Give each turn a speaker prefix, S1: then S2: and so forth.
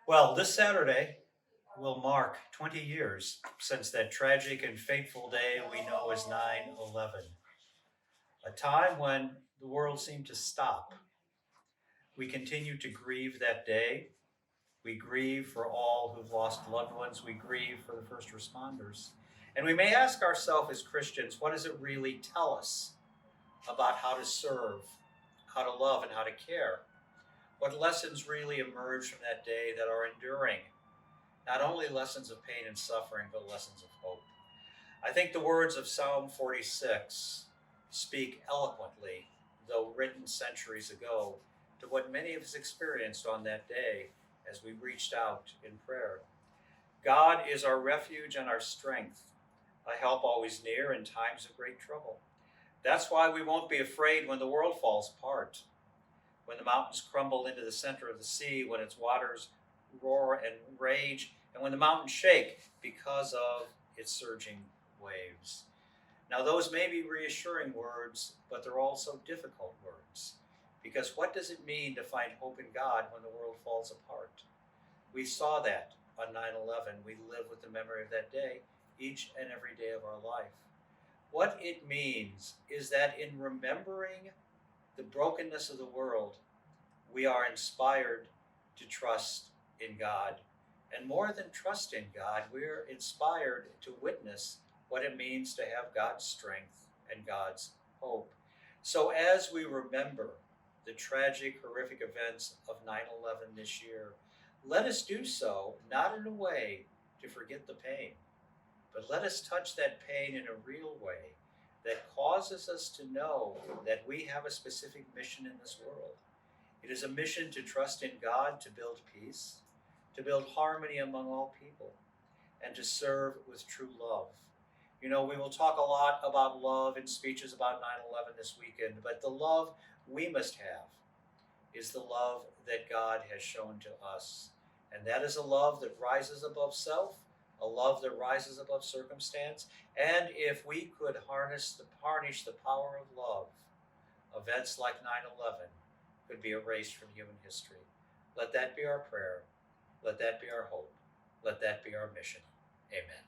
S1: Well, this Saturday will mark 20 years since that tragic and fateful day we know as 9/11, a time when the world seemed to stop. We continue to grieve that day. We grieve for all who've lost loved ones. We grieve for the first responders. And we may ask ourselves as Christians, what does it really tell us about how to serve, how to love, and how to care? What lessons really emerge from that day that are enduring? Not only lessons of pain and suffering, but lessons of hope. I think the words of Psalm 46 speak eloquently, though written centuries ago, to what many of us experienced on that day as we reached out in prayer. God is our refuge and our strength, a help always near in times of great trouble. That's why we won't be afraid when the world falls apart, when the mountains crumble into the center of the sea, when its waters roar and rage, and when the mountains shake because of its surging waves. Now, those may be reassuring words, but they're also difficult words. Because what does it mean to find hope in God when the world falls apart? We saw that on 9/11. We live with the memory of that day each and every day of our life. What it means is that in remembering the brokenness of the world, we are inspired to trust in God. And more than trust in God, we're inspired to witness what it means to have God's strength and God's hope. So as we remember the tragic, horrific events of 9/11 this year, let us do so not in a way to forget the pain, but let us touch that pain in a real way that causes us to know that we have a specific mission in this world. It is a mission to trust in God, to build peace, to build harmony among all people, and to serve with true love. You know, we will talk a lot about love in speeches about 9/11 this weekend, but the love we must have is the love that God has shown to us. And that is a love that rises above self, a love that rises above circumstance. And if we could harness the power of love, events like 9/11 could be erased from human history. Let that be our prayer. Let that be our hope. Let that be our mission. Amen.